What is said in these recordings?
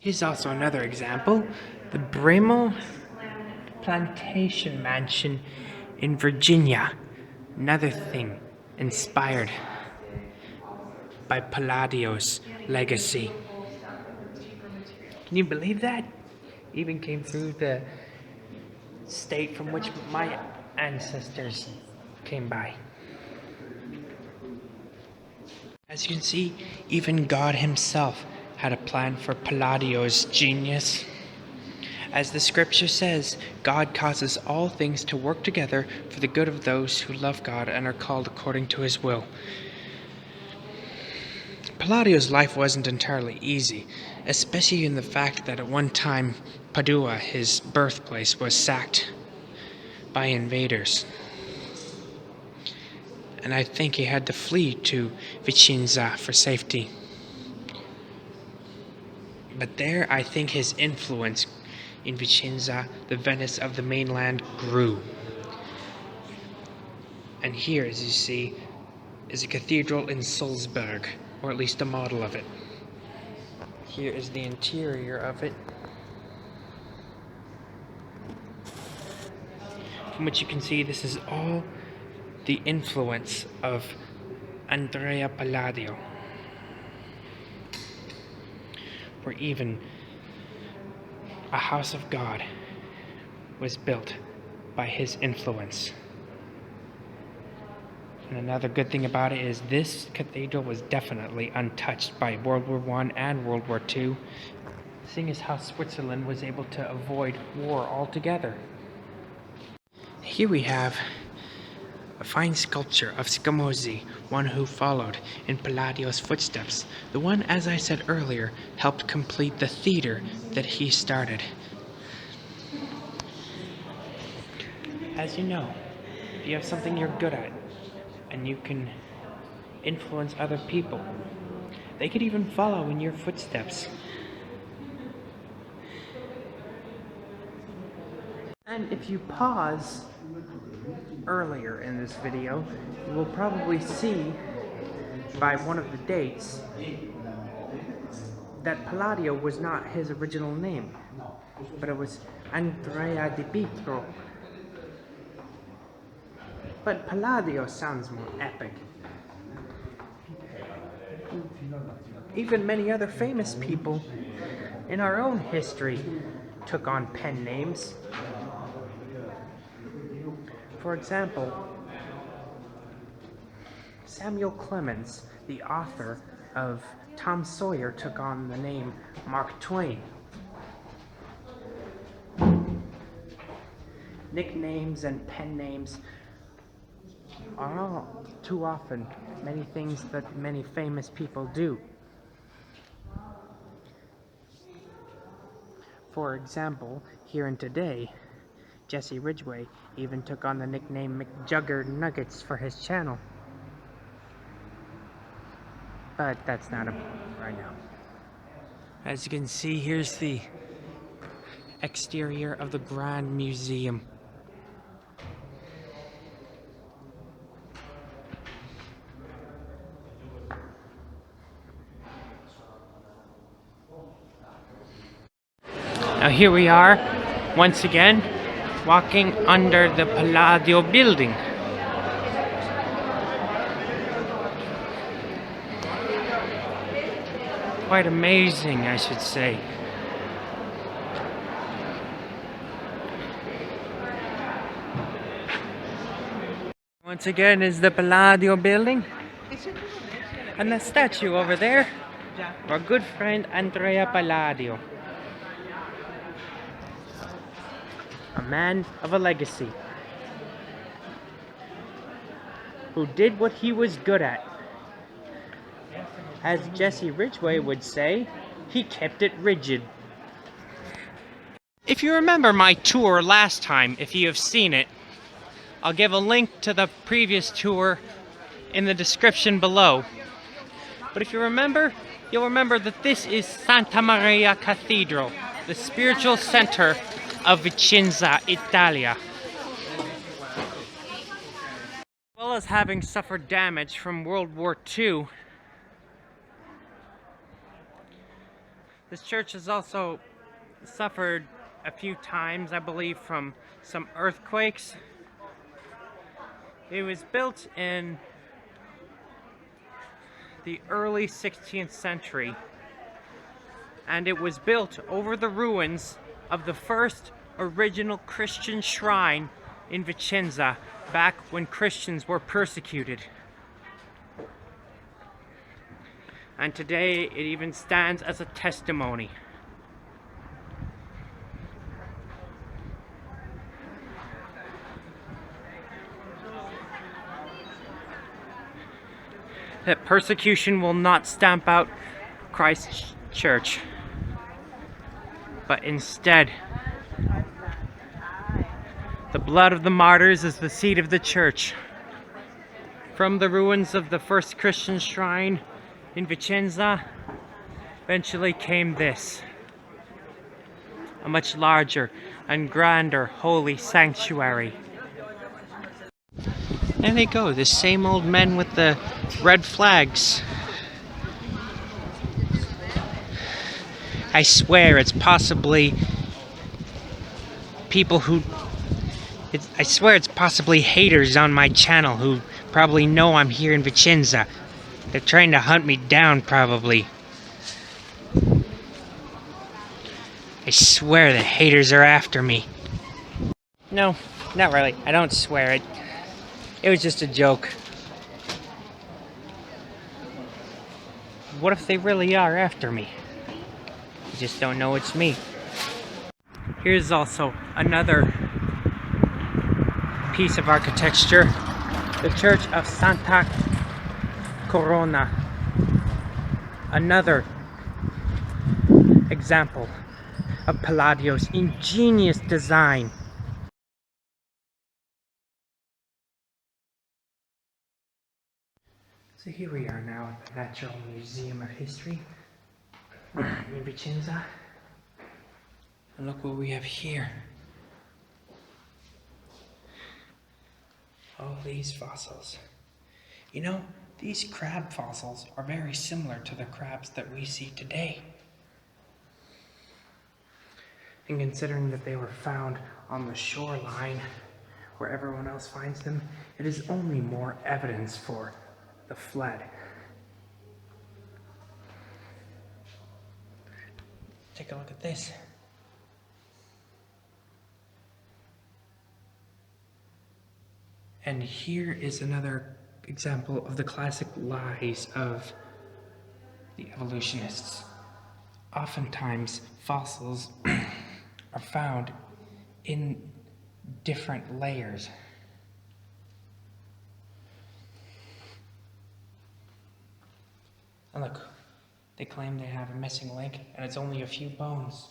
Here's also another example, the Bremo Plantation Mansion in Virginia. Another thing inspired by Palladio's legacy. Can you believe that? Even came through the state from which my ancestors came by. As you can see, even God himself had a plan for Palladio's genius. As the scripture says, God causes all things to work together for the good of those who love God and are called according to his will. Palladio's life wasn't entirely easy, especially in the fact that at one time Padua, his birthplace, was sacked by invaders. And I think he had to flee to Vicenza for safety. But there, I think his influence in Vicenza, the Venice of the mainland, grew. And here, as you see, is a cathedral in Salzburg, or at least a model of it. Here is the interior of it, from which you can see this is all the influence of Andrea Palladio, where even a house of God was built by his influence. And another good thing about it is this cathedral was definitely untouched by World War I and World War II, seeing as how Switzerland was able to avoid war altogether. Here we have a fine sculpture of Scamozzi, one who followed in Palladio's footsteps. The one, as I said earlier, helped complete the theater that he started. As you know, if you have something you're good at, and you can influence other people, they could even follow in your footsteps. And if you pause earlier in this video, you will probably see by one of the dates that Palladio was not his original name, but it was Andrea Di Pietro. But Palladio sounds more epic. Even many other famous people in our own history took on pen names. For example, Samuel Clemens, the author of Tom Sawyer, took on the name Mark Twain. Nicknames and pen names are all too often many things that many famous people do. For example, here in Today, Jesse Ridgway even took on the nickname McJugger Nuggets for his channel. But that's not important right now. As you can see, here's the exterior of the Grand Museum. Now here we are, once again, walking under the Palladio building. Quite amazing, I should say. Once again is the Palladio building. And the statue over there, our good friend Andrea Palladio. A man of a legacy, who did what he was good at. As Jesse Ridgway would say, he kept it rigid. If you remember my tour last time, if you have seen it, I'll give a link to the previous tour in the description below. But if you remember, you'll remember that this is Santa Maria Cathedral, the spiritual center of Vicenza, Italia. As well as having suffered damage from World War II, This church has also suffered a few times, I believe, from some earthquakes. It was built in the early 16th century, and it was built over the ruins of the first original Christian shrine in Vicenza, back when Christians were persecuted. And today it even stands as a testimony. That persecution will not stamp out Christ's church, but instead, the blood of the martyrs is the seed of the church. From the ruins of the first Christian shrine in Vicenza, eventually came this, a much larger and grander holy sanctuary. There they go, the same old men with the red flags. I swear it's possibly people who... I swear it's possibly haters on my channel who probably know I'm here in Vicenza. They're trying to hunt me down, probably. I swear the haters are after me. No, not really. I don't swear it. It was just a joke. What if they really are after me? You just don't know it's me. Here's also another piece of architecture. The Church of Santa Corona. Another example of Palladio's ingenious design. So here we are now at the Natural Museum of History in Vicenza. And look what we have here. All these fossils. You know, these crab fossils are very similar to the crabs that we see today. And considering that they were found on the shoreline where everyone else finds them, it is only more evidence for the flood. Take a look at this. And here is another example of the classic lies of the evolutionists. Oftentimes, fossils are found in different layers. And look, they claim they have a missing link, and it's only a few bones.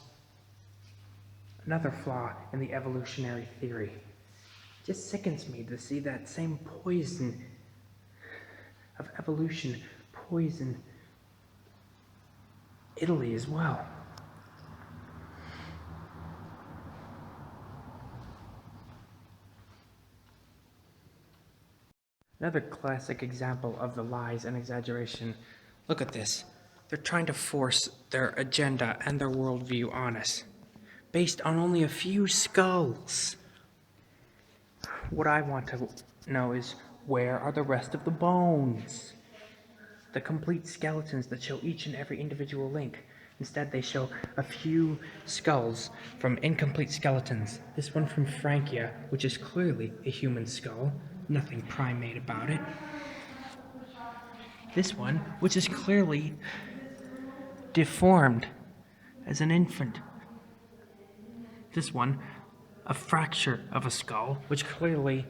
Another flaw in the evolutionary theory. It just sickens me to see that same poison of evolution poison Italy as well. Another classic example of the lies and exaggeration. Look at this. They're trying to force their agenda and their worldview on us, based on only a few skulls. What I want to know is, where are the rest of the bones? The complete skeletons that show each and every individual link. Instead, they show a few skulls from incomplete skeletons. This one from Francia, which is clearly a human skull. Nothing primate about it. This one, which is clearly deformed as an infant. This one, a fracture of a skull, which clearly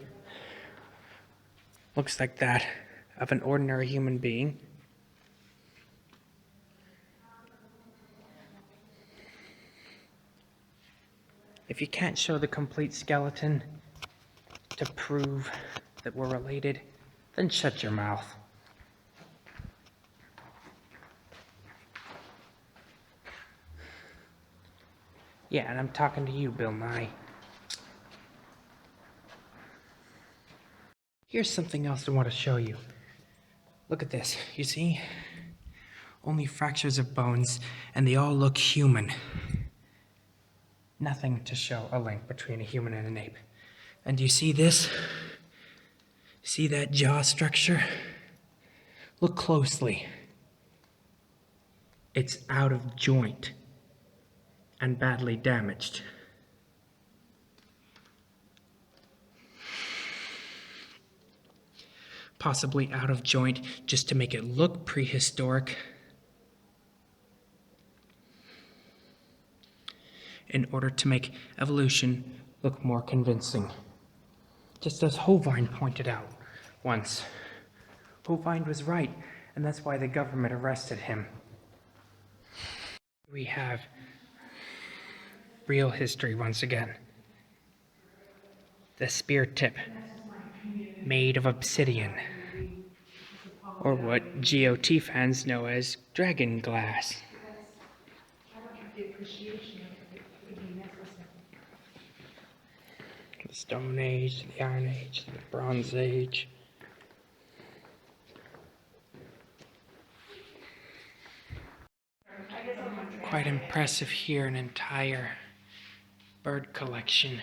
looks like that of an ordinary human being. If you can't show the complete skeleton to prove that we're related, then shut your mouth. Yeah, and I'm talking to you, Bill Nye. Here's something else I want to show you. Look at this. You see? only fractures of bones, and they all look human. Nothing to show a link between a human and an ape. And you see this? See that jaw structure? Look closely. It's out of joint and badly damaged. Possibly out of joint just to make it look prehistoric, in order to make evolution look more convincing. Just as Hovind pointed out once. Hovind was right, and that's why the government arrested him. We have real history once again. The spear tip, made of obsidian, or what GOT fans know as dragon glass. The Stone Age, the Iron Age, the Bronze Age. Quite impressive here, an entire bird collection.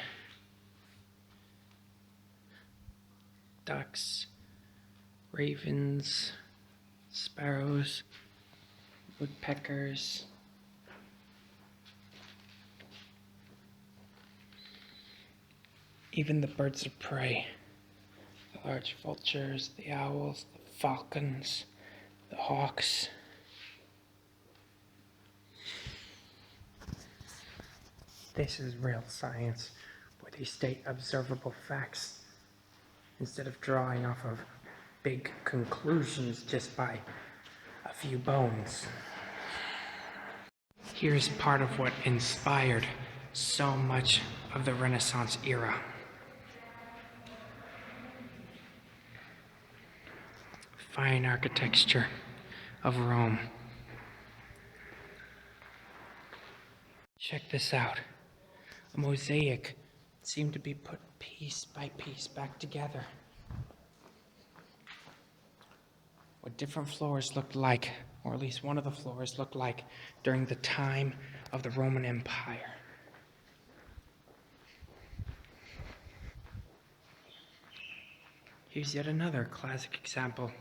Ducks, ravens, sparrows, woodpeckers. Even the birds of prey, the large vultures, the owls, the falcons, the hawks. This is real science, where they state observable facts instead of drawing off of big conclusions just by a few bones. Here's part of what inspired so much of the Renaissance era. Fine architecture of Rome. Check this out. A mosaic seemed to be put piece by piece back together. What different floors looked like, or at least one of the floors looked like, during the time of the Roman Empire. Here's yet another classic example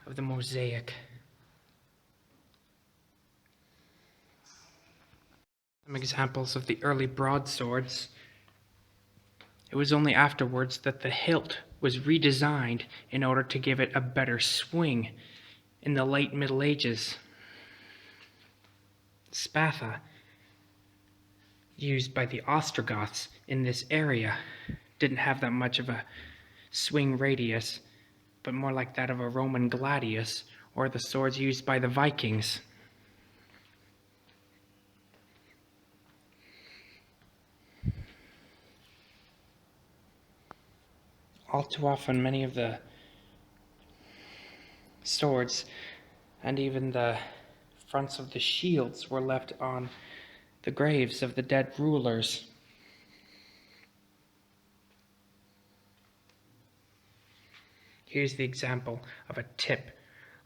of the mosaic. Some examples of the early broadswords. It was only afterwards that the hilt was redesigned in order to give it a better swing in the late Middle Ages. Spatha, used by the Ostrogoths in this area, didn't have that much of a swing radius, but more like that of a Roman gladius or the swords used by the Vikings. All too often, many of the swords and even the fronts of the shields were left on the graves of the dead rulers. Here's the example of a tip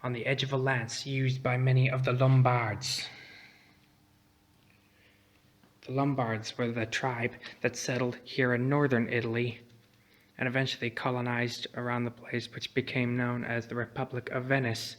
on the edge of a lance used by many of the Lombards. The Lombards were the tribe that settled here in northern Italy and eventually colonized around the place which became known as the Republic of Venice.